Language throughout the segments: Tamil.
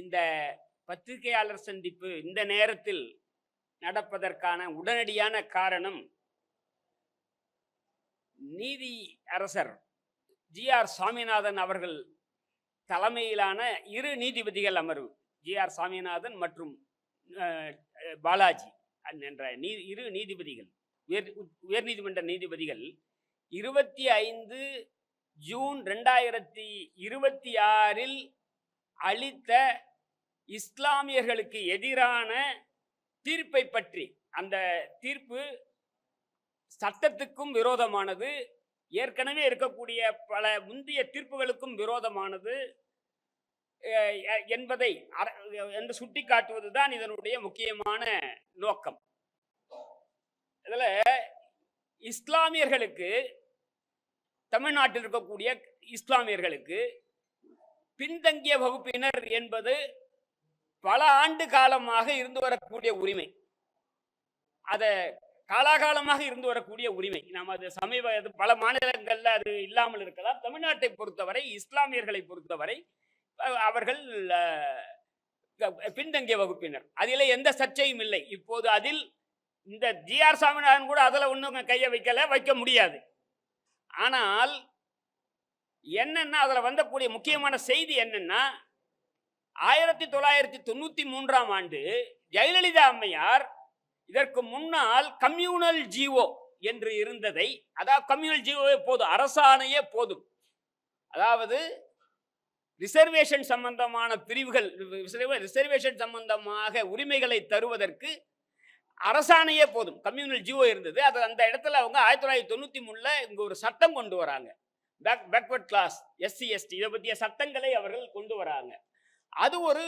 இந்த பத்திரிகையாளர் சந்திப்பு இந்த நேரத்தில் நடப்பதற்கான உடனடியான காரணம், நீதி அரசர் ஜி.ஆர். சாமிநாதன் அவர்கள் தலைமையிலான 2 நீதிபதிகள் அமர்வு, ஜி.ஆர். சாமிநாதன் மற்றும் பாலாஜி என்ற 2 நீதிபதிகள், உயர்நீதிமன்ற நீதிபதிகள் 25 ஜூன் 2026 அளித்த இஸ்லாமியர்களுக்கு எதிரான தீர்ப்பை பற்றி, அந்த தீர்ப்பு சட்டத்துக்கும் விரோதமானது, ஏற்கனவே இருக்கக்கூடிய பல முந்தைய தீர்ப்புகளுக்கும் விரோதமானது என்பதை என்று சுட்டிக்காட்டுவதுதான் இதனுடைய முக்கியமான நோக்கம். இதுல இஸ்லாமியர்களுக்கு, தமிழ்நாட்டில் இருக்கக்கூடிய இஸ்லாமியர்களுக்கு பின்தங்கிய வகுப்பினர் என்பது பல ஆண்டு காலமாக இருந்து வரக்கூடிய உரிமை, அத காலாகாலமாக இருந்து வரக்கூடிய உரிமை. நாம் அது பல மாநிலங்கள்ல அது இல்லாமல் இருக்கலாம். தமிழ்நாட்டை பொறுத்தவரை, இஸ்லாமியர்களை பொறுத்தவரை அவர்கள் பின்தங்கிய வகுப்பினர், அதில் எந்த சர்ச்சையும் இல்லை. இப்போது அதில் இந்த ஜி.ஆர். சாமிநாதன் கூட அதில் ஒன்றும் கையை வைக்க முடியாது. ஆனால் என்னன்னா, அதில் வந்தக்கூடிய முக்கியமான செய்தி என்னன்னா, 1993ஆம் ஆண்டு ஜெயலலிதா அம்மையார் இதற்கு முன்னால் கம்யூனல் ஜிஓ என்று இருந்ததை, அதாவது கம்யூனல் ஜிஓவே போதும், அரசாணையே போதும், அதாவது ரிசர்வேஷன் சம்பந்தமான பிரிவுகள், ரிசர்வேஷன் சம்பந்தமாக உரிமைகளை தருவதற்கு அரசாணையே போதும், கம்யூனல் ஜிஓ இருந்தது. அது அந்த இடத்துல அவங்க 1993ல் இங்க ஒரு சட்டம் கொண்டு வராங்க, பேக்வர்ட் கிளாஸ், எஸ்சி எஸ்டி, இதை பற்றிய சட்டங்களை அவர்கள் கொண்டு வராங்க. அது ஒரு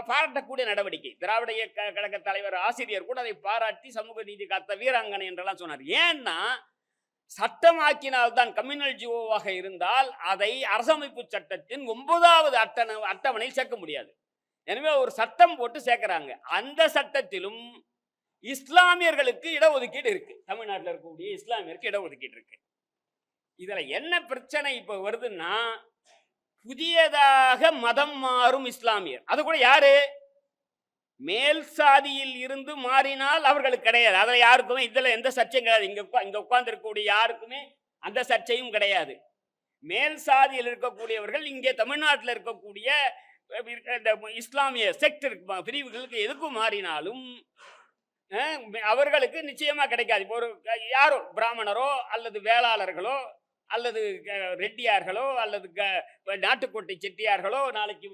பாராட்டக்கூடிய நடவடிக்கை. திராவிட இயக்க கழக தலைவர் ஆசிரியர் கூட அதை பாராட்டி சமூக நீதி காத்த வீராங்கனை என்றெல்லாம் சொன்னார். ஏன்னா, சட்டமாக்கினால்தான், கம்யூனல் ஜிஓவாக இருந்தால் அதை அரசமைப்பு சட்டத்தின் 9வது அட்டவணையில் சேர்க்க முடியாது. எனவே ஒரு சட்டம் போட்டு சேர்க்கிறாங்க. அந்த சட்டத்திலும் இஸ்லாமியர்களுக்கு இடஒதுக்கீடு இருக்கு. தமிழ்நாட்டில் இருக்கக்கூடிய இஸ்லாமியருக்கு இடஒதுக்கீடு இருக்கு. இதுல என்ன பிரச்சனை இப்ப வருதுன்னா, புதியதாக மதம் மாறும் இஸ்லாமியர், அது கூட யாரு, மேல் சாதியில் இருந்து மாறினால் அவர்களுக்கு கிடையாது. அதில் யாருக்குமே இதுல எந்த சர்ச்சையும் கிடையாது. இங்க உட்கார்ந்து இருக்கக்கூடிய யாருக்குமே அந்த சர்ச்சையும் கிடையாது. மேல் சாதியில் இருக்கக்கூடியவர்கள் இங்கே தமிழ்நாட்டில் இருக்கக்கூடிய இஸ்லாமிய செக்டர் பிரிவுகளுக்கு எதுக்கும் மாறினாலும் அவர்களுக்கு நிச்சயமா கிடைக்காது. இப்போ ஒரு யாரோ பிராமணரோ அல்லது வேளாளர்களோ அல்லது ரெட்டியார்களோ அல்லது நாட்டுக்கோட்டை செட்டியார்களோ நாளைக்கு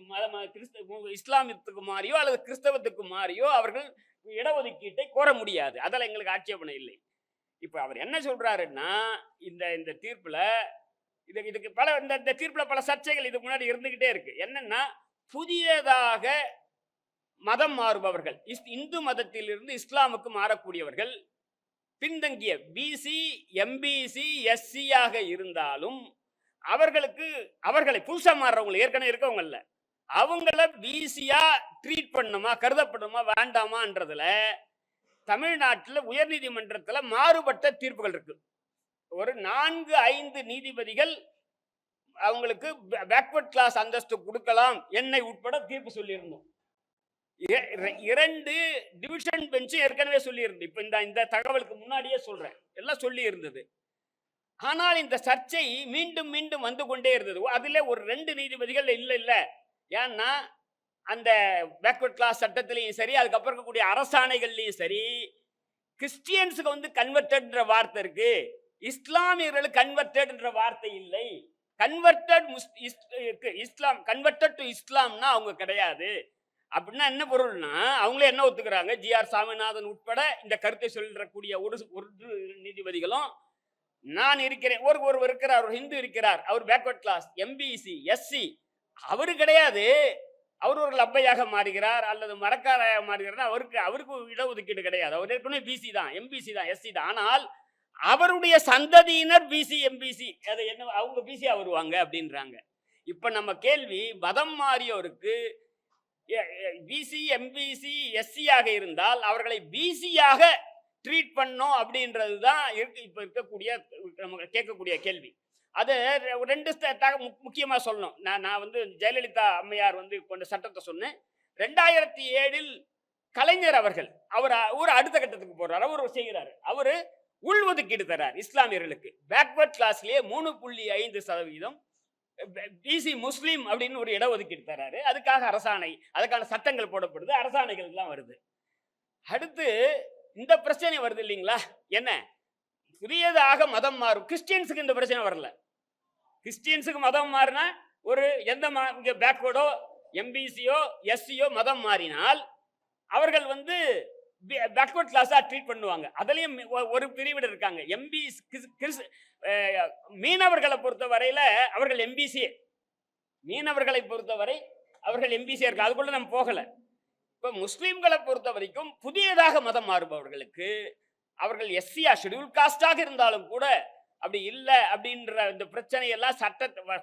இஸ்லாமியத்துக்கு மாறியோ அல்லது கிறிஸ்தவத்துக்கு மாறியோ அவர்கள் இடஒதுக்கீட்டை கோர முடியாது. அதில் எங்களுக்கு ஆட்சேபனை இல்லை. இப்போ அவர் என்ன சொல்றாருன்னா, இந்த தீர்ப்புல இதுக்கு பல இந்த தீர்ப்புல பல சர்ச்சைகள் இதுக்கு முன்னாடி இருந்துகிட்டே இருக்கு. என்னன்னா, புதியதாக மதம் மாறுபவர்கள், இந்து மதத்திலிருந்து இஸ்லாமுக்கு மாறக்கூடியவர்கள், பின்தங்கிய பிசி, எம்பிசி, எஸ்சியாக இருந்தாலும் அவர்களை புதுசா மாறுறவங்க, ஏற்கனவே இருக்கவங்க இல்ல, அவங்கள பிசியா ட்ரீட் பண்ணுமா, கருதப்படுமா, வேண்டாமான்றதுல தமிழ்நாட்டில் உயர்நீதிமன்றத்தில் மாறுபட்ட தீர்ப்புகள் இருக்கு. ஒரு 4-5 நீதிபதிகள் அவங்களுக்கு பேக்வர்ட் கிளாஸ் அந்தஸ்து கொடுக்கலாம், என்னை உட்பட தீர்ப்பு சொல்லியிருந்தோம். 2 டிவிஷன் பெஞ்ச் ஏற்கனவே சொல்லி இருந்து, இப்ப இந்த தகவலுக்கு முன்னாடியே சொல்றேன், எல்லாம் சொல்லி இருந்தது. ஆனால் இந்த சர்ச்சை மீண்டும் மீண்டும் வந்து கொண்டே இருந்தது. அதுல ஒரு 2 நீதிபதிகள் இல்ல, ஏன்னா அந்த பேக்வர்ட் கிளாஸ் சட்டத்திலையும் சரி, அதுக்கப்புறம் இருக்கக்கூடிய அரசாணைகள்லையும் சரி, கிறிஸ்டியன்ஸுக்கு வந்து கன்வெர்டட்ன்ற வார்த்தை இருக்கு, இஸ்லாமியர்களுக்கு கன்வெர்டட்ன்ற வார்த்தை இல்லை. கன்வெர்டட் இஸ்லாம், கன்வெர்டட் டு இஸ்லாம்னா அவங்க கிடையாது. அப்படின்னா என்ன பொருள்னா, அவங்களே என்ன ஒத்துக்கிறாங்க, ஜி.ஆர். சாமிநாதன் உட்பட இந்த கருத்தை சொல்லக்கூடிய ஒரு நீதிபதிகளும், நான் இருக்கிறேன், ஒருவர் இருக்கிறார், ஒரு ஹிந்து இருக்கிறார், அவர் பேக்வர்ட் கிளாஸ், எம்பிசி, எஸ்சி, அவரு கிடையாது, அவர் ஒரு லப்பையாக மாறுகிறார் அல்லது மரக்காராக மாறுகிறார், அவருக்கு இடஒதுக்கீடு கிடையாது, அவர் ஏற்கனவே பிசி தான், எம்பிசி தான், எஸ்சி தான். ஆனால் அவருடைய சந்ததியினர் பிசி, எம்பிசி, அதை என்ன அவங்க பிசியா வருவாங்க அப்படின்றாங்க. இப்ப நம்ம கேள்வி, மதம் மாறியோருக்கு பிசி, எம்பிசி, எஸ்சியாக இருந்தால் அவர்களை பிசியாக ட்ரீட் பண்ணோம் அப்படின்றது தான் இப்ப இருக்கக்கூடிய நம்ம கேட்கக்கூடிய கேள்வி. அது ரெண்டு முக்கியமா சொல்லணும். நான் வந்து ஜெயலலிதா அம்மையார் வந்து கொண்ட சட்டத்தை சொன்னேன். 2007 கலைஞர் அவர்கள் அவர் அடுத்த கட்டத்துக்கு போறாரு. அவர் செய்கிறாரு. அவரு உள்ஒதுக்கீடு தரார் இஸ்லாமியர்களுக்கு. பேக்வர்ட் கிளாஸ்லயே 3.5% பிசி முஸ்லீம் அப்படின்னு ஒரு இடஒதுக்கீடு தராரு. அதுக்காக அரசாணை, அதுக்கான சட்டங்கள் போடப்படுது, அரசாணைகள் எல்லாம் வருது. அடுத்து இந்த பிரச்சனை வருது இல்லைங்களா? என்ன புதியதாக மதம் மாறும். கிறிஸ்டியன்ஸுக்கு இந்த பிரச்சனை வரல. கிறிஸ்டியன்ஸுக்கு மதம் மாறினா ஒரு எந்த பேக்வர்டோ எம்பிசியோ எஸ்சியோ மதம் மாறினால் அவர்கள் வந்து பேக்வர்ட் கிளாஸா ட்ரீட் பண்ணுவாங்க. அதுலயும் ஒரு பிரிவினர் இருக்காங்க. மீனவர்களை பொறுத்த வரையில அவர்கள் எம்பிசி, மீனவர்களை பொறுத்தவரை அவர்கள் எம்பிசியா இருக்கு. அதுக்குள்ள நம்ம போகல. இப்ப முஸ்லிம்களை பொறுத்த வரைக்கும் புதியதாக மதம் மாறுபவர்களுக்கு அவர்கள் எஸ்சியா ஷெட்யூல் காஸ்டாக இருந்தாலும் கூட அப்படி இல்லை அப்படின்ற இந்த பிரச்சனையெல்லாம்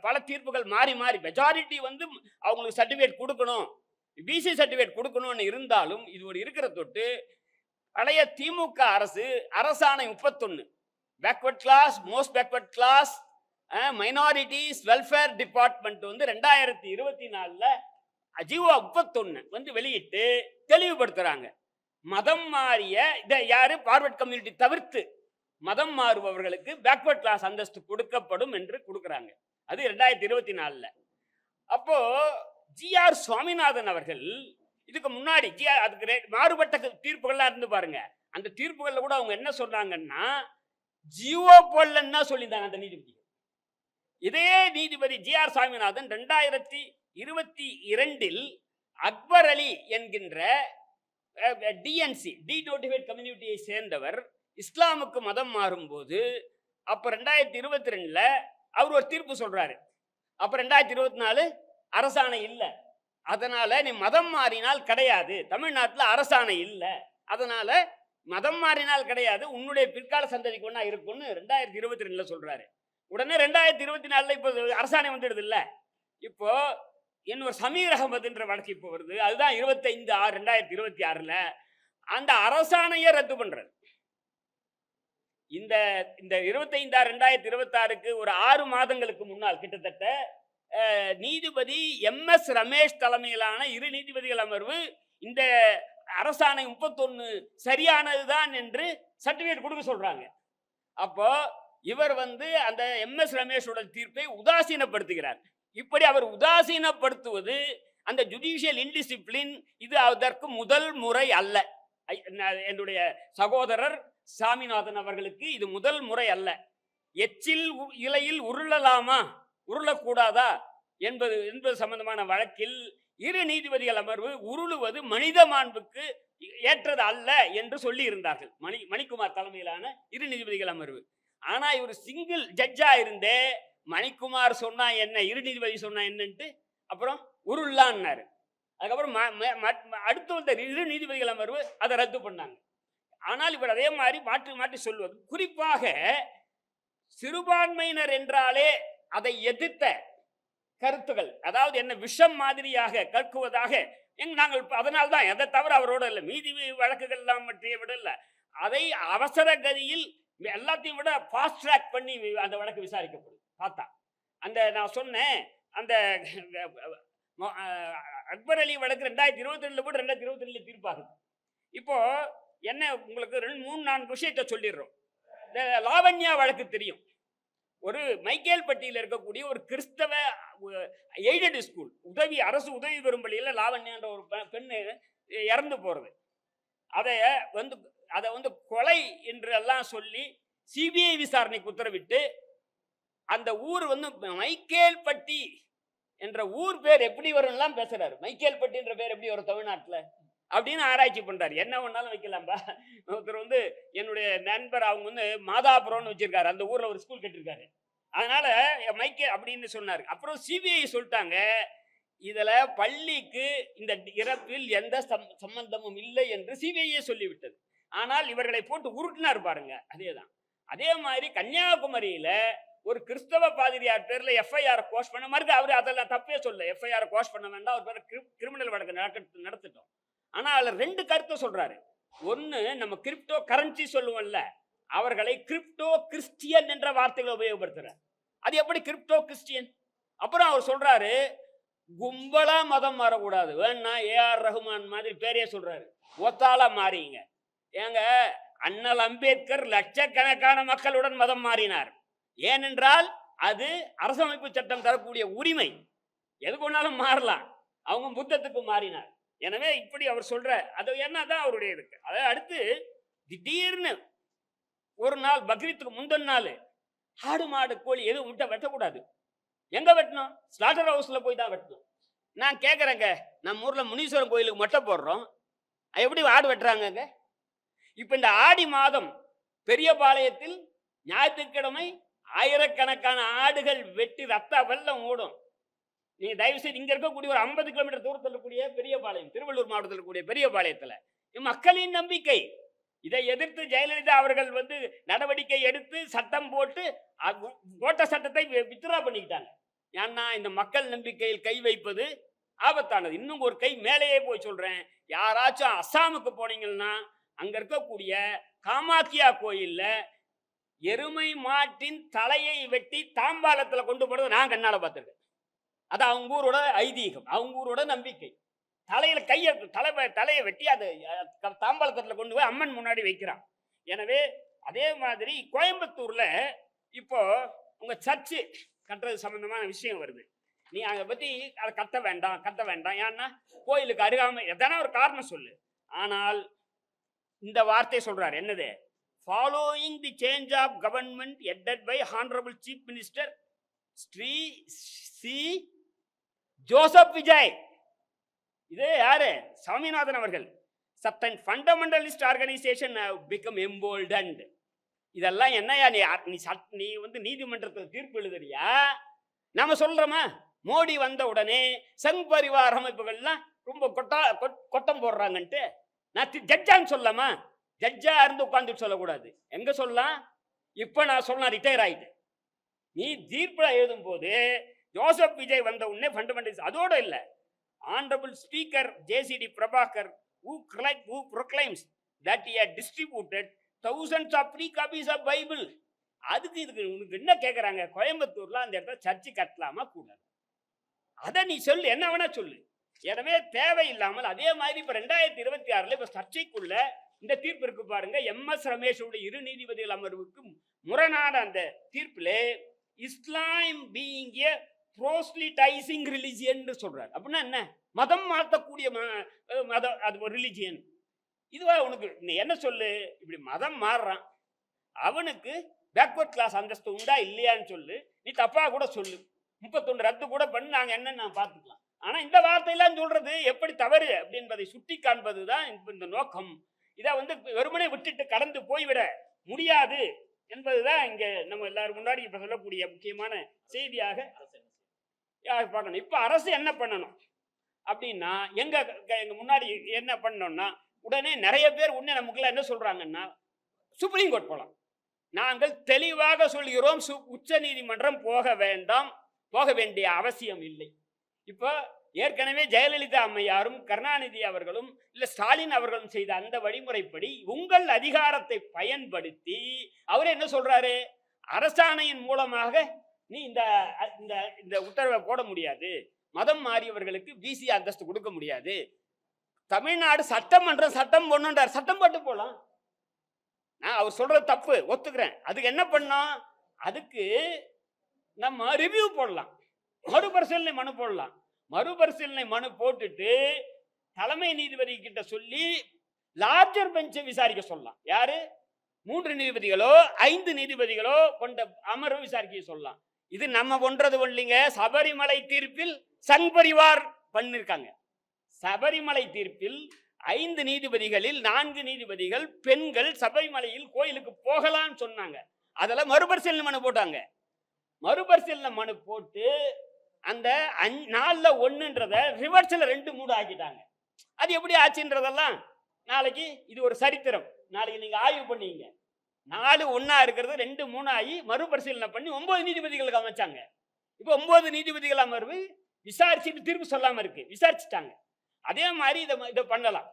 பல தீர்ப்புகள் மாறி மாறி மெஜாரிட்டி வந்து அவங்களுக்கு சர்டிஃபிகேட் கொடுக்கணும், பிசி சர்டிஃபிகேட் கொடுக்கணும்னு இருந்தாலும் இது ஒரு இருக்கிற தொட்டு பழைய திமுக அரசாணை 31 backward class, most backward class, minorities welfare department வந்து 2024 ஜிஓ 31 வந்து வெளியிட்டு தெளிவுபடுத்துறாங்க. மதம் மாறிய யாரு பார்வர்ட் கம்யூனிட்டி தவிர்த்து மதம் மாறுபவர்களுக்கு பேக்வர்ட் கிளாஸ் அந்தஸ்து கொடுக்கப்படும் என்று கொடுக்கறாங்க. அது 2024. அப்போ ஜிஆர் சுவாமிநாதன் அவர்கள் இதுக்கு முன்னாடி அதுக்கு மாறுபட்ட தீர்ப்புகள்லாம் இருந்து பாருங்க. அந்த தீர்ப்புகள்ல கூட அவங்க என்ன சொல்றாங்கன்னா ஜிஓ போடலன்னா சொல்லியிருந்தாங்க அந்த நீதிபதி. இதே நீதிபதி ஜிஆர் சுவாமிநாதன் 2022 அக்பர் அலி என்கின்ற டிஎன்சி டீநோட்டிஃபைட் கம்யூனிட்டியை சேர்ந்தவர் இஸ்லாமுக்கு மதம் மாறும்போது அப்ப 2022 அவர் ஒரு தீர்ப்பு சொல்றாரு. அப்ப 2024 அரசாணை இல்லை, அதனால நீ மதம் மாறினால் கிடையாது, தமிழ்நாட்டில் அரசாணை இல்லை, அதனால மதம் மாறினால் கிடையாது, உன்னுடைய பிற்கால சந்ததிக்கு ஒன்னா இருக்கும்னு 2022 சொல்றாரு. உடனே 2024 இப்போ அரசாணை வந்துடுது இல்ல. இப்போ இன்னொரு சமீர் அகமதுன்ற வழக்கு இப்போ வருது. அதுதான் 25/6/2026 அந்த அரசாணையை ரத்து பண்றது. இந்த 25/6/2026 ஒரு 6 மாதங்களுக்கு முன்னால் கிட்டத்தட்ட நீதிபதி எம்எஸ் ரமேஷ் தலைமையிலான 2 நீதிபதிகள் அமர்வு இந்த அரசாணை 31 சரியானதுதான் என்று சர்டிபிகேட் கொடுக்க சொல்றாங்க. அப்போ இவர் வந்து அந்த எம்எஸ் ரமேஷோட தீர்ப்பை உதாசீனப்படுத்துகிறார். இப்படி அவர் உதாசீனப்படுத்துவது அந்த ஜுடிஷியல் இன்டிசிப்ளின், இது அதற்கு முதல் முறை அல்ல. என்னுடைய சகோதரர் சாமிநாதன் அவர்களுக்கு இது முதல் முறை அல்ல. எச்சில் இலையில் உருளலாமா உருளக்கூடாதா என்பது சம்பந்தமான வழக்கில் 2 நீதிபதிகள் அமர்வு உருளுவது மனித மாண்புக்கு ஏற்றது அல்ல என்று சொல்லி இருந்தார்கள். மணிக்குமார் தலைமையிலான 2 நீதிபதிகள் அமர்வு. ஆனா இவர் சிங்கிள் ஜட்ஜா இருந்தே மணிக்குமார் சொன்னா என்ன, 2 நீதிபதி சொன்னா என்னன்ட்டு அப்புறம் உருளான்னாரு. அதுக்கப்புறம் அடுத்து வந்த 2 நீதிபதிகள் அமர்வு அதை ரத்து பண்ணாங்க. ஆனால் இவர் அதே மாதிரி மாற்றி மாற்றி சொல்வது, குறிப்பாக சிறுபான்மையினர் என்றாலே அதை எதிர்த்த கருத்துகள், அதாவது என்ன விஷம் மாதிரியாக கற்குவதாக நாங்கள், அதனால்தான் எதை தவிர அவரோட இல்லை, மீதி வழக்குகள் எல்லாம் பற்றிய விட இல்லை, அதை அவசர கதியில் எல்லாத்தையும் விட ஃபாஸ்ட் ட்ராக் பண்ணி அந்த வழக்கு விசாரிக்கப்படும். பார்த்தா அந்த நான் சொன்னேன் அந்த அக்பர் அலி வழக்கு 2022 போட்டு 2022 தீர்ப்பாகுது. இப்போ என்ன உங்களுக்கு 3-4 விஷயத்தை சொல்லிடுறோம். இந்த லாவண்யா வழக்கு தெரியும். ஒரு மைக்கேல்பட்டியில் இருக்கக்கூடிய ஒரு கிறிஸ்தவ எய்டட் ஸ்கூல், அரசு உதவி பெறும் பள்ளியில் லாவண்யான்ற ஒரு பெண்ணு இறந்து போறது. அதை வந்து கொலை என்று எல்லாம் சொல்லி சிபிஐ விசாரணைக்கு உத்தரவிட்டு அந்த ஊர் வந்து மைக்கேல்பட்டி என்ற ஊர் பேர் எப்படி வரும்லாம் பேசுறாரு. மைக்கேல்பட்டி என்ற பேர் எப்படி வரும் தமிழ்நாட்டில் அப்படின்னு ஆராய்ச்சி பண்றாரு. என்ன வேணாலும் வைக்கலாம்பா. ஒருத்தர் வந்து என்னுடைய நண்பர், அவங்க வந்து மாதாபுரம்னு வச்சிருக்காரு, அந்த ஊர்ல ஒரு ஸ்கூல் கட்டிருக்காரு, அதனால மைக்கேல் அப்படின்னு சொன்னாரு. அப்புறம் சிபிஐ சொல்லிட்டாங்க, இதுல பள்ளிக்கு இந்த இறப்பில் எந்த சம்பந்தமும் இல்லை என்று சிபிஐ சொல்லிவிட்டது. ஆனால் இவர்களை போட்டு உருட்டினார் பாருங்க. அதேதான். அதே மாதிரி கன்னியாகுமரியில ஒரு கிறிஸ்தவ பாதிரியார் பேர்ல எஃப்ஐஆர் கோஷ் பண்ண மாதிரி, அவரு அதெல்லாம் தப்பே சொல்ல, எஃப்ஐஆர் கோஷ் பண்ண வேண்டாம், அவர் பேர் கிரிமினல் வழக்கு நடத்திட்டோம். ஆனா அதுல 2 கருத்தை சொல்றாரு. ஒன்னு, நம்ம கிரிப்டோ கரன்சி சொல்லுவோம்ல, அவர்களை கிரிப்டோ கிறிஸ்டியன் என்ற வார்த்தைகளை உபயோகப்படுத்துறார். அது எப்படி கிரிப்டோ கிறிஸ்டியன்? அப்புறம் அவர் சொல்றாரு, கும்பலா மதம் மாறக்கூடாது, வேணா ஏஆர் ரஹ்மான் மாதிரி பேரே சொல்றாரு, ஒத்தாளா மாறிங்க. ஏங்க, அண்ணல் அம்பேத்கர் லட்சக்கணக்கான மக்களுடன் மதம் மாறினார். ஏனென்றால் அது அரசமைப்பு சட்டம் தரக்கூடிய உரிமை, எது கொண்டாலும் மாறலாம். அவங்க புத்தத்துக்கு மாறினார். எனவே இப்படி அவர் சொல்ற அது என்னதான் அவருடைய இருக்கு. அதை அடுத்து திடீர்னு ஒரு நாள் பக்ரீத்துக்கு முந்தின நாள் ஆடு மாடு கோழி எதுவும் விட்ட வெட்டக்கூடாது. எங்க வெட்டணும்? ஸ்லாட்டர் ஹவுஸ்ல போய் தான் வெட்டணும். நான் கேட்கறேங்க, நம்ம ஊர்ல முனீஸ்வரன் கோயிலுக்கு மொட்டை போடுறோம், எப்படி ஆடு வெட்டுறாங்க? இப்ப இந்த ஆடி மாதம் பெரியபாளையத்தில் ஞாயிற்றுக்கிழமை ஆயிரக்கணக்கான ஆடுகள் வெட்டி ரத்த வெள்ளம் ஓடும். நீங்க தயவு செய்து இங்க இருக்கக்கூடிய ஒரு 50 கிலோமீட்டர் தூரத்தில் இருக்கக்கூடிய பெரியபாளையம், திருவள்ளூர் மாவட்டத்தில் இருக்கக்கூடிய பெரியபாளையத்துல மக்களின் நம்பிக்கை. இதை எதிர்த்து ஜெயலலிதா அவர்கள் நடவடிக்கை எடுத்து சட்டம் போட்டு போட்ட சட்டத்தை வித்ரா பண்ணிக்கிட்டாங்க. ஏன்னா இந்த மக்கள் நம்பிக்கையில் கை வைப்பது ஆபத்தானது. இன்னும் ஒரு கை மேலேயே போய் சொல்றேன், யாராச்சும் அஸ்ஸாமுக்கு போனீங்கன்னா அங்க இருக்கக்கூடிய காமாக்கியா கோயில்ல எருமை மாட்டின் தலையை வெட்டி தாம்பாளத்துல கொண்டு போறது நான் கண்ணால பார்த்திருக்கேன். அது அவங்க ஊரோட ஐதீகம், அவங்க ஊரோட நம்பிக்கை. தலையில தலையை வெட்டி அது தாம்பாளத்துல கொண்டு போய் அம்மன் முன்னாடி வைக்கிறான். எனவே அதே மாதிரி கோயம்புத்தூர்ல இப்போ உங்க சர்ச்சு கட்டுறது சம்பந்தமான விஷயம் வருது. நீ அதை பத்தி அதை கட்ட வேண்டாம். ஏன்னா கோயிலுக்கு அருகாமை எதனா ஒரு காரணம் சொல்லு. ஆனால் இந்த வார்த்தை சொல்றாரு, என்னது? Following the change of government headed by honourable chief minister Shri C Joseph Vijay. இது யாரு? சாமிநாதன் அவர்கள். certain fundamentalist organization have become emboldened. இதெல்லாம் என்னையா நீ நீதிமன்றத்தில் தீர்ப்பு எழுதுறியா? நாம சொல்றோமா? மோடி வந்த உடனே சங் பரிவார் அமைப்புகள்லாம் ரொம்ப கொட்டம் போடுறாங்கன்ட்டு நான் ஜட்ஜான்னு சொல்லலாமா? ஜட்ஜா இருந்து உட்கார்ந்து சொல்லக்கூடாது. எங்க சொல்லலாம்? இப்ப நான் சொல்ல ரிட்டையர் ஆயிட்டு. நீ தீர்ப்பு எழுதும் போது ஜோசப் விஜய் வந்த உடனே ஃபண்டமெண்டலிஸ்ட் அதோட இல்ல, Honorable Speaker JCD Prabhakar who proclaims that he had distributed thousands of free copies of Bible. அதுக்கு உனக்கு என்ன கேட்கறாங்க? கோயம்புத்தூர்ல அந்த இடத்துல சர்ச்சு கட்டலாமா கூடாது? அதை நீ சொல்லு, என்ன வேணா சொல்லு. எனவே தேவையில்லாமல் அதே மாதிரி இப்ப 2026 இப்ப சர்ச்சைக்குள்ள இந்த தீர்ப்பு இருக்கு பாருங்க. MS ரமேஷோட 2 நீதிபதிகள் அமர்வுக்கு முரணான அந்த தீர்ப்பில் இஸ்லாம் பீயிங் ஏ proselytizing religion சொல்றாரு. அப்படின்னா என்ன? மதம் மாற்றக்கூடிய மதம், அது ஒரு ரிலிஜியன். இதுவா உனக்கு நீ என்ன சொல்லு? இப்படி மதம் மாறுறான், அவனுக்கு பேக்வர்ட் கிளாஸ் அந்தஸ்து உண்டா இல்லையான்னு சொல்லு. நீ தப்பா கூட சொல்லு, 31 ரத்து கூட பண்ணி நாங்க என்னன்னு நான் பார்த்துக்கலாம். ஆனா இந்த வார்த்தையெல்லாம் சொல்றது எப்படி தவறு அப்படின்பதை சுட்டி காண்பதுதான் இந்த நோக்கம். இதை வெறுமனே விட்டுட்டு கடந்து போய்விட முடியாது என்பதுதான் இங்க நம்ம எல்லாரும் முன்னாடி இப்ப சொல்லக்கூடிய முக்கியமான செய்தியாக பார்க்கணும். இப்ப அரசு என்ன பண்ணணும் அப்படின்னா, எங்க முன்னாடி என்ன பண்ணணும்னா, உடனே நிறைய பேர் உடனே நமக்குள்ள என்ன சொல்றாங்கன்னா, சுப்ரீம் கோர்ட் போலாம். நாங்கள் தெளிவாக சொல்கிறோம், உச்ச நீதிமன்றம் போக வேண்டிய அவசியம் இல்லை. இப்போ ஏற்கனவே ஜெயலலிதா அம்மையாரும் கருணாநிதி அவர்களும் இல்ல ஸ்டாலின் அவர்களும் செய்த அந்த வழிமுறைப்படி உங்கள் அதிகாரத்தை பயன்படுத்தி அவர் என்ன சொல்றாரு? அரசாணையின் மூலமாக நீ இந்த உத்தரவை போட முடியாது, மதம் மாறியவர்களுக்கு பிசி அந்தஸ்து கொடுக்க முடியாது, தமிழ்நாடு சட்டமன்றம் சட்டம் போடணுன்றார். சட்டம் போட்டு போலாம். நான் அவர் சொல்றது தப்பு, ஒத்துக்கிறேன். அதுக்கு என்ன பண்ணோம்? அதுக்கு நம்ம ரிவ்யூ போடலாம், மறுபரிசீலனை மனு போடலாம். மறுபரிசீலனை மனு போட்டுட்டு தலைமை நீதிபதி கிட்ட சொல்லி லார்ஜர் பெஞ்சை விசாரிக்க சொல்லலாம். யாரு? 3 நீதிபதிகளோ 5 நீதிபதிகளோ கொண்ட அமர்வு விசாரிக்க சொல்லலாம். இது நம்ம ஒன்றது இல்லைங்க. சபரிமலை தீர்ப்பில் சங் பரிவார் பண்ணிருக்காங்க. சபரிமலை தீர்ப்பில் 5 நீதிபதிகளில் 4 நீதிபதிகள் பெண்கள் சபரிமலையில் கோயிலுக்கு போகலான்னு சொன்னாங்க. அதெல்லாம் மறுபரிசீலனை மனு போட்டாங்க. மறுபரிசீலனை மனு போட்டு அந்த 4ல் 1ன்றத ரிவர்ஸ்ல 2 3 ஆக்கிட்டாங்க. அது எப்படி ஆச்சுன்றதெல்லாம் நாளைக்கு இது ஒரு சரித்திரம். நாளைக்கு நீங்க ஆய்வு பண்ணீங்க. 4 1 இருக்கிறது 2 3 ஆகி மறுபரிசீலனை பண்ணி 9 நீதிபதிகளுக்கு அமைச்சாங்க. இப்போ 9 நீதிபதிகள் அமர்வு விசாரிச்சுட்டு தீர்ப்பு சொல்லாம இருக்கு, விசாரிச்சுட்டாங்க. அதே மாதிரி இதை பண்ணலாம்.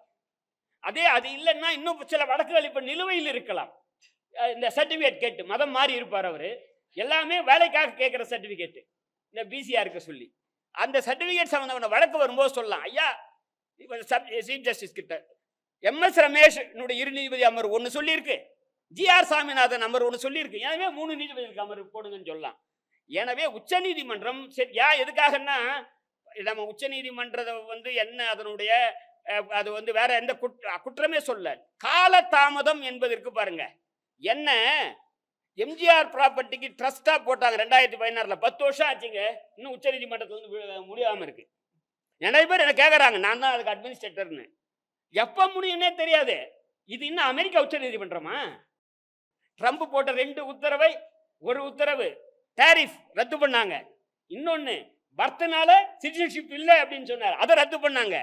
அது இல்லைன்னா இன்னும் சில வழக்குகள் இப்ப நிலுவையில் இருக்கலாம். இந்த சர்டிபிகேட் கேட்டு மதம் மாறி இருப்பார் அவரு, எல்லாமே வேலைக்காக கேட்குற சர்டிஃபிகேட் இந்த பிசிஆ இருக்க சொல்லி. அந்த சர்டிஃபிகேட் சம்பந்தமான வழக்கு வரும்போது சொல்லலாம், ஐயா சீஃப் ஜஸ்டிஸ் கிட்ட எம்எஸ் ரமேஷ் இரு நீதிபதி அமர்வு ஒன்று சொல்லியிருக்கு, ஜிஆர் சாமிநாதன் அமர்வு ஒன்று சொல்லியிருக்கு, எனவே 3 நீதிபதிகளுக்கு அமர்வு போடுங்கன்னு சொல்லலாம். எனவே உச்ச நீதிமன்றம் எதுக்காகன்னா, நம்ம உச்ச நீதிமன்றத்தை என்ன அதனுடைய அது வேற எந்த குற்றமே சொல்ல, கால தாமதம் என்பதற்கு பாருங்க. என்ன எம்ஜிஆர் ப்ராப்பர்ட்டிக்கு ட்ரஸ்டா போட்டாங்க 2016 10 வருஷம் ஆச்சுங்க, இன்னும் உச்ச நீதிமன்றத்தில் முடியாம இருக்கு. நிறைய பேர் என்ன கேட்கறாங்க, நான் தான் அதுக்கு அட்மினிஸ்ட்ரேட்டர்னு. எப்ப முடியும்னே தெரியாது. இது இன்னும் அமெரிக்கா உச்ச நீதிமன்றமா? ட்ரம்ப் போட்ட 2 உத்தரவை, ஒரு உத்தரவு டாரிஃப் ரத்து பண்ணாங்க, இன்னொன்னு பர்த்னால சிட்டிசன்ஷிப் இல்லை அப்படின்னு சொன்னார், அதை ரத்து பண்ணாங்க.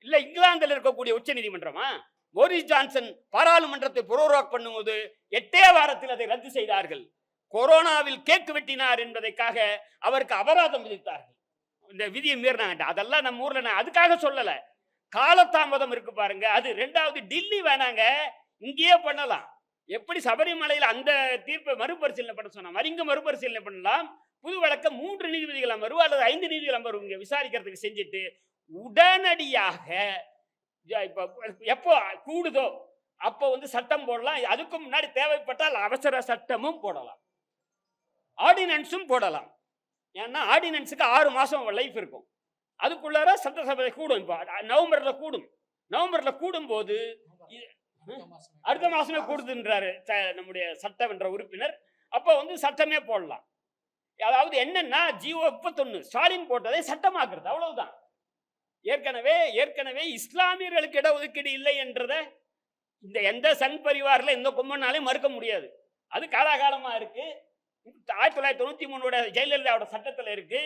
இல்ல இங்கிலாந்தில் இருக்கக்கூடிய உச்ச நீதிமன்றமா? போரிஸ் ஜான்சன் பாராளுமன்றத்தை புரோராக் பண்ணும்போது 8 வாரத்தில் அதை ரத்து செய்தார்கள். கொரோனாவில் கேக்கு வெட்டினார் என்பதற்காக அவருக்கு அபராதம் விதித்தார்கள். இந்த விதியை மீறினாங்க. அதெல்லாம் நம்ம ஊர்ல அதுக்காக சொல்லல, காலதாமதம் இருக்கு பாருங்க. அது 2வது டில்லி வேணாங்க, இங்கேயே பண்ணலாம். எப்படி சபரிமலையில் அந்த தீர்ப்பை மறுபரிசீலனை பண்ண சொன்னா இங்க மறுபரிசீலனை பண்ணலாம். புது வழக்கம் 3 நீதிபதிகள் அமர்வு அல்லது 5 நீதிபதிகள் அமர்வு இங்க விசாரிக்கிறதுக்கு செஞ்சுட்டு உடனடியாக எப்போ கூடுதோ அப்போ சட்டம் போடலாம். அதுக்கு முன்னாடி தேவைப்பட்டால் அவசர சட்டமும் போடலாம், ஆர்டினன்ஸும் போடலாம். ஏன்னா ஆர்டினன்ஸுக்கு 6 மாசம் லைஃப் இருக்கும். அதுக்குள்ளார சட்டசபை கூடும். இப்போ நவம்பர்ல கூடும் போது அடுத்த மாசமே கூடுதுன்றாரு நம்முடைய சட்டமன்ற உறுப்பினர். அப்போ சட்டமே போடலாம். அதாவது என்னன்னா ஜிஓ 31 ஸ்டாலின் போட்டதை சட்டமாக்குறது, அவ்வளவுதான். ஏற்கனவே இஸ்லாமியர்களுக்கு இடஒதுக்கீடு இல்லை என்றத இந்த எந்த சங் பரிவாரில் எந்த கொம்பனாலையும் மறுக்க முடியாது. அது காலாகாலமா இருக்கு. 1993 ஜெயலலிதாவோட சட்டத்தில் இருக்கு,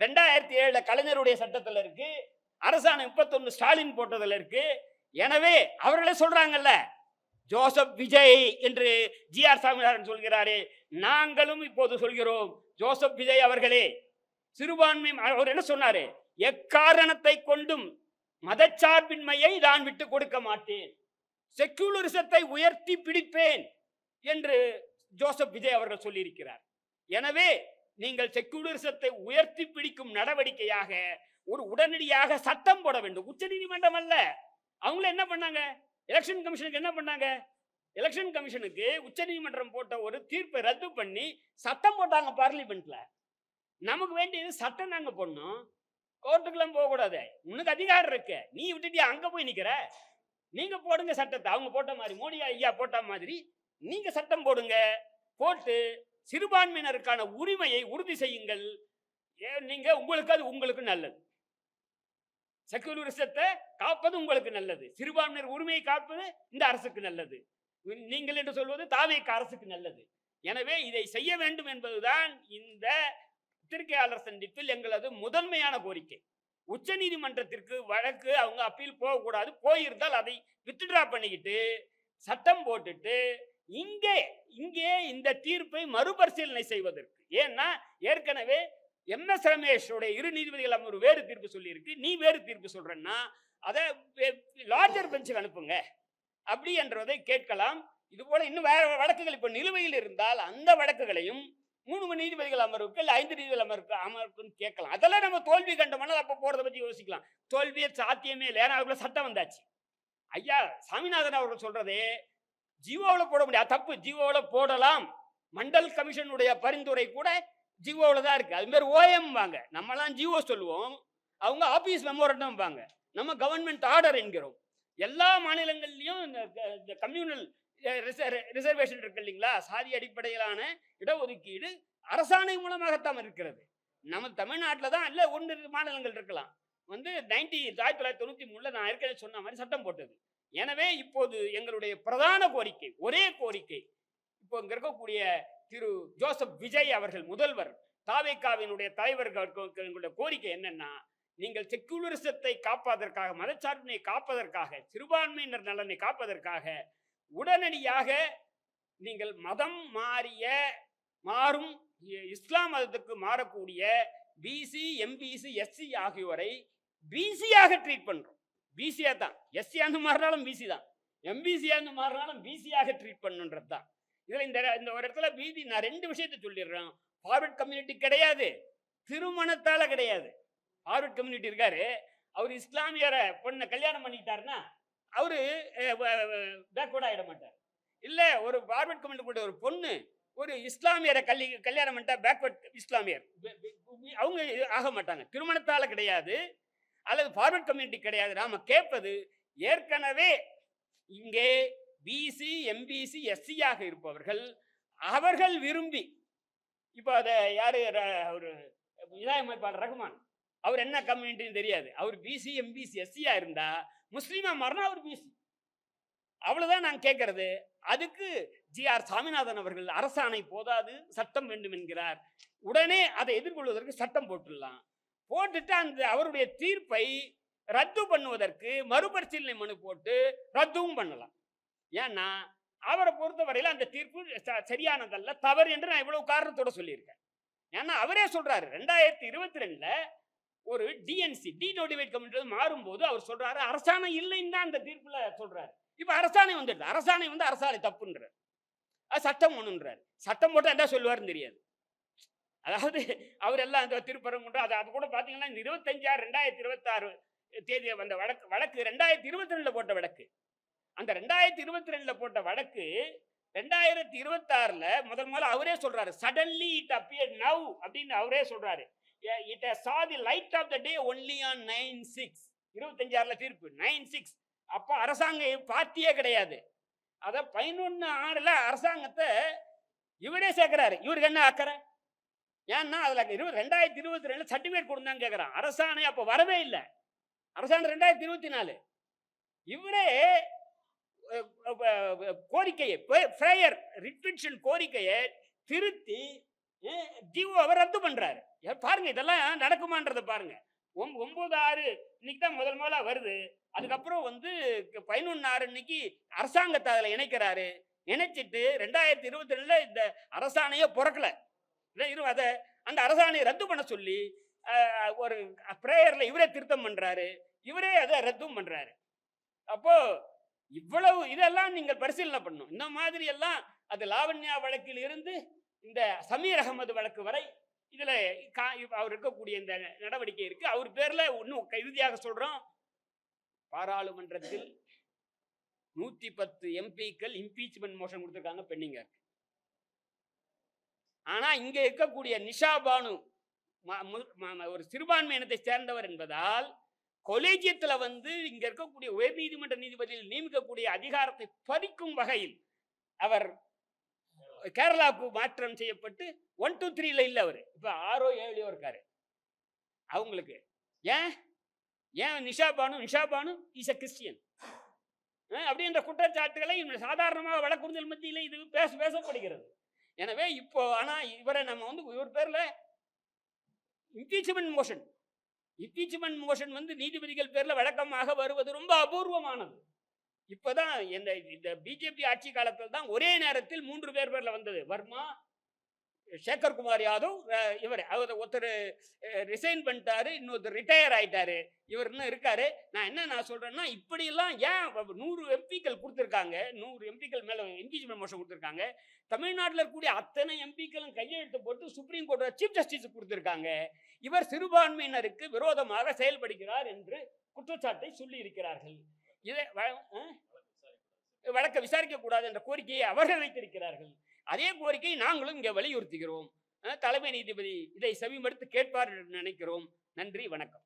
2007 கலைஞருடைய சட்டத்தில் இருக்கு, அரசாணை 31 ஸ்டாலின் போட்டதில் இருக்கு. எனவே அவர்களே சொல்றாங்கல்ல, ஜோசப் விஜய் என்று ஜிஆர் சாமிநாதன் சொல்கிறாரே, நாங்களும் இப்போது சொல்கிறோம், ஜோசப் விஜய் அவர்களே, சிறுபான்மை அவர் என்ன சொன்னாரு, எக்காரணத்தை கொண்டும் மதச்சார்பின்மையை நான் விட்டு கொடுக்க மாட்டேன், செக்குலரிசத்தை உயர்த்தி பிடிப்பேன் என்று ஜோசப் விஜய் அவர்கள் சொல்லியிருக்கிறார். எனவே நீங்கள் செக்குலரிசத்தை உயர்த்தி பிடிக்கும் நடவடிக்கையாக ஒரு உடனடியாக சட்டம் போட வேண்டும். உச்ச நீதிமன்றம் அல்ல, அவங்கள என்ன பண்ணாங்க, எலெக்ஷன் கமிஷனுக்கு என்ன பண்ணாங்க, எலெக்ஷன் கமிஷனுக்கு உச்ச நீதிமன்றம் போட்ட ஒரு தீர்ப்பை ரத்து பண்ணி சட்டம் போட்டாங்க பார்லிமெண்ட்ல. நமக்கு வேண்டியது சட்டம் நாங்க போடணும், கோர்ட்டுக்கெல்லாம் போக கூடாது. உனக்கு அதிகாரம் இருக்கு, நீ விட்டுட்டு அங்க போய் நிக்கிற, நீங்க போடுங்க சட்டத்தை. அவங்க போட்ட மாதிரி, மோடி ஐயா போட்ட மாதிரி நீங்க சட்டம் போடுங்க, போட்டு சிறுபான்மையினருக்கான உரிமையை உறுதி செய்யுங்கள். நீங்க உங்களுக்கு நல்லது, செக்குலரிசத்தை காப்பது உங்களுக்கு நல்லது, சிறுபான்மையினர் உரிமையை காப்பது இந்த அரசுக்கு நல்லது, நீங்கள் என்று சொல்வது தாவேக அரசுக்கு நல்லது. எனவே இதை செய்ய வேண்டும் என்பதுதான் இந்த பத்திரிகையாளர் சந்திப்பில் எங்களது முதன்மையான கோரிக்கை. உச்ச நீதிமன்றத்திற்கு வழக்கு அவங்க அப்பீல் போகக்கூடாது, போயிருந்தால் அதை வித்ட்ரா பண்ணிக்கிட்டு சட்டம் போட்டுட்டு இங்கே இந்த தீர்ப்பை மறுபரிசீலனை செய்வதற்கு. ஏன்னா ஏற்கனவே எம்எஸ் ரமேஷோட 2 நீதிபதிகள் அமர்வு வேறு தீர்ப்பு சொல்லி இருக்கு, நீ வேறு தீர்ப்பு சொல்றன்னா அதை லார்ஜர் பெஞ்சுக்கு அனுப்புங்க அப்படி என்றதை கேட்கலாம். இது போல இன்னும் வேற வழக்குகள் இப்ப நிலுவையில் இருந்தால் அந்த வழக்குகளையும் 3 நீதிபதிகள் அமர்வுக்கு இல்ல 5 நீதிபதிகள் அமர்வுக்குன்னு கேட்கலாம். அதெல்லாம் நம்ம தோல்வி கண்டோம்னா அப்ப போறதை பத்தி யோசிக்கலாம். தோல்வியே சாத்தியமே இல்லை, ஏன்னா அதுக்குள்ள சட்டம் வந்தாச்சு. ஐயா சாமிநாதன் அவர்கள் சொல்றதே ஜிஓவில் போட முடியாது, தப்பு. ஜிஓவில் போடலாம், மண்டல் கமிஷனுடைய பரிந்துரை கூட ஜிஓவில் தான் இருக்கு. அது மாதிரி ஓஎம் வாங்க, நம்மலாம் ஜிஓ சொல்லுவோம், அவங்க ஆபீஸ் மெமோரண்டம் வாங்க, நம்ம கவர்மெண்ட் ஆர்டர் என்கிறோம். எல்லா மாநிலங்கள்லயும் இந்த கம்யூனல் ரிசர்வேஷன் இருக்கு இல்லைங்களா, சாதி அடிப்படையிலான இடஒதுக்கீடு அரசாணை மூலமாகத்தான் இருக்கிறது. நம்ம தமிழ்நாட்டில் தான் இல்லை, 1 மாநிலங்கள் இருக்கலாம் 1993 நான் ஏற்கனவே சொன்ன மாதிரி சட்டம் போட்டது. எனவே இப்போது எங்களுடைய பிரதான கோரிக்கை, ஒரே கோரிக்கை, இப்போ இங்க இருக்கக்கூடிய திரு ஜோசப் விஜய் அவர்கள் முதல்வர், தாவேகாவினுடைய தலைவர்களுடைய கோரிக்கை என்னன்னா, நீங்கள் செக்குலரிசத்தை காப்பதற்காக, மதச்சார்பினை காப்பதற்காக, சிறுபான்மையினர் நலனை காப்பதற்காக உடனடியாக நீங்கள் மதம் மாறும் இஸ்லாம் மதத்துக்கு மாறக்கூடிய பிசி, எம்பிசி, எஸ்சி ஆகியோரை பிசியாக ட்ரீட் பண்றோம். பிசியா தான், எஸ்சியான்னு மாறினாலும் பிசி தான், எம்பிசியான்னு மாறினாலும் பிசியாக ட்ரீட் பண்ணுன்றது தான். இதுல இந்த இந்த ஒரு இடத்துல நான் 2 விஷயத்தை சொல்லிடுறேன். ஃபார்வர்ட் கம்யூனிட்டி கிடையாது, திருமணத்தால கிடையாது. ஃபார்வர்ட் கம்யூனிட்டி இருக்காரு, அவர் இஸ்லாமியரை பொண்ணை கல்யாணம் பண்ணிட்டாருன்னா அவரு பேக்வர்ட் ஆகிட மாட்டார். இல்ல ஒரு ஃபார்வர்ட் கம்யூனிட்டி கூட ஒரு பொண்ணு ஒரு இஸ்லாமியரை கல்யாணம் பண்ணிட்டா பேக்வர்ட் இஸ்லாமியர் அவங்க ஆக மாட்டாங்க. திருமணத்தால கிடையாது, அல்லது ஃபார்வர்ட் கம்யூனிட்டி கிடையாது. நாம கேட்பது ஏற்கனவே இங்கே பிசி, எம்பிசி, எஸ்சியாக இருப்பவர்கள் அவர்கள் விரும்பி, இப்போ அதை யாரு ஒரு இதாயமைப்பாளர் ரஹ்மான், அவர் என்ன கம்யூனிட்டின்னு தெரியாது, அவர் பிசி, எம்பிசி, எஸ்சியா இருந்தா முஸ்லீமா மாறினா அவர் பிசி, அவ்வளவுதான் நான் கேட்கறது. அதுக்கு ஜி.ஆர். சாமிநாதன் அவர்கள் அரசாணை போதாது, சட்டம் வேண்டும் என்கிறார். உடனே அதை எதிர்கொள்வதற்கு சட்டம் போட்டுடலாம். போட்டுட்டு அந்த அவருடைய தீர்ப்பை ரத்து பண்ணுவதற்கு மறுபரிசீலனை மனு போட்டு ரத்துவும் பண்ணலாம். ஏன்னா அவரை பொறுத்தவரையில் அந்த தீர்ப்பு சரியானதல்ல, தவறு என்று நான் இவ்வளவு காரணத்தோட சொல்லியிருக்கேன். ஏன்னா அவரே சொல்றாரு 2022ல ஒரு டிஎன்சி டிநோட்டிஃபைட் கமிட்டி மாறும்போது அவர் சொல்றாரு அரசாணை இல்லைன்னு தான் அந்த தீர்ப்புல சொல்றாரு. இப்ப அரசாணை வந்துடுது, அரசாணை வந்து அரசாணை தப்புன்றார், அது சட்டம் ஒண்ணுன்றார். சட்டம் போட்டு என்ன சொல்லுவாருன்னு தெரியாது. அதாவது அவர் எல்லாம் அந்த திருப்பரங்குன்றம் அது கூட பாத்தீங்கன்னா 25/6/2026 தேதி வந்த வழக்கு 2022ல போட்ட வழக்கு. அந்த 2022ல போட்ட வழக்கு 2026ல முதல்ல அவரே சொல்றாரு, சடன்லி இட் அப்பியர்ட் நவ் அப்படின்னு அவரே சொல்றாரு. It saw the light of the day only on 9/6. 25/6ல தீர்ப்பு 9/6. அப்ப அரசாங்க பார்ட்டியே கிடையாது. அத 11/6ல அரசாங்கத்தை இவரே சேர்க்கிறாரு. இவருக்கு என்ன அக்கறை? ஏன்னா அதுல 2022ல சர்டிபிகேட் கொடுத்தாங்க கேட்கிறான். அரசாணை அப்ப வரவே இல்லை. அரசாணை 2024. இவரே கோரிக்கையை பிரேயர் ரிட்விஷன் கோரிக்கையை திருத்தி ஜிஓவை ரத்து பண்றாரு. பாருங்க இதெல்லாம் நடக்குமான்றத பாருங்க. 9/6 இன்னைக்கு தான் முதல்ல வருது. அதுக்கப்புறம் வந்து 11/6 இன்னைக்கு அரசாங்கத்தை அதில் இணைக்கிறாரு. இணைச்சிட்டு 2022ல இந்த அரசாணையை பிறக்கல, அதை அந்த அரசாணையை ரத்து பண்ண சொல்லி ஒரு பிரேயர்ல இவரே திருத்தம் பண்றாரு, இவரே அதை ரத்தும் பண்றாரு. அப்போ இவ்வளவு இதெல்லாம் நீங்கள் பரிசீலனை பண்ணணும். இந்த மாதிரி எல்லாம் அது லாவண்யா வழக்கில் இருந்து இந்த சமீர் அகமது வழக்கு வரை இதுல அவர் இருக்கக்கூடிய இந்த நடவடிக்கை இருக்கு. அவர் பேர்ல இன்னும் இறுதியாக சொல்றோம், பாராளுமன்றத்தில் 110 எம்பிக்கள் இம்பீச்மெண்ட் மோஷன் கொடுத்திருக்காங்க, பெண்டிங்கா இருக்கு. ஆனா இங்க இருக்கக்கூடிய நிஷா பானு ஒரு சிறுபான்மை இனத்தை சேர்ந்தவர் என்பதால் கொலேஜியத்துல வந்து இங்க இருக்கக்கூடிய உயர் நீதிமன்ற நீதிபதியில் நியமிக்கக்கூடிய அதிகாரத்தை பறிக்கும் வகையில் அவர் கேரளாவுக்கு மாற்றம் செய்யப்பட்டு 1, 2, 3ல இல்ல, அவரு இப்ப 6ஓ 7ஓ இருக்காரு. அவங்களுக்கு ஏன் Nisha Banu is a Christian அப்படின்ற குற்றச்சாட்டுகளை சாதாரணமாக வழக்குறுதல் மத்தியில இது பேசப்படுகிறது. எனவே இப்போ ஆனா இவரை நம்ம வந்து இவர் பேர்ல இம்பீச்மெண்ட் மோஷன் வந்து நீதிபதிகள் பேர்ல வழக்கமாக வருவது ரொம்ப அபூர்வமானது. இப்பதான் இந்த பிஜேபி ஆட்சி காலத்தில் தான் ஒரே நேரத்தில் 3 பேர்ல வந்தது. வர்மா, சேகர் குமார் யாதவ், இவர் ஒருத்தர் ரிசைன் பண்ணிட்டாரு, இன்னொருத்தர் ரிட்டையர் ஆயிட்டாரு, இவர் இன்னும் இருக்காரு. நான் என்ன சொல்றேன்னா இப்படி எல்லாம் ஏன் 100 எம்பிக்கள் கொடுத்திருக்காங்க, 100 எம்பிக்கள் மேல இம்பீச்மெண்ட் மோஷன் கொடுத்திருக்காங்க. தமிழ்நாட்டில் இருக்கக்கூடிய அத்தனை எம்பிக்களும் கையெழுத்து போட்டு சுப்ரீம் கோர்ட் சீஃப் ஜஸ்டிஸ் கொடுத்திருக்காங்க. இவர் சிறுபான்மையினருக்கு விரோதமாக செயல்படுகிறார் என்று குற்றச்சாட்டை சொல்லி இருக்கிறார்கள். இதை வழக்கை விசாரிக்க கூடாது என்ற கோரிக்கையை அவர்கள் வைத்திருக்கிறார்கள். அதே கோரிக்கையை நாங்களும் இங்கே வலியுறுத்துகிறோம். தலைமை நீதிபதி இதை செவிமடுத்து கேட்பார் என்று நினைக்கிறோம். நன்றி, வணக்கம்.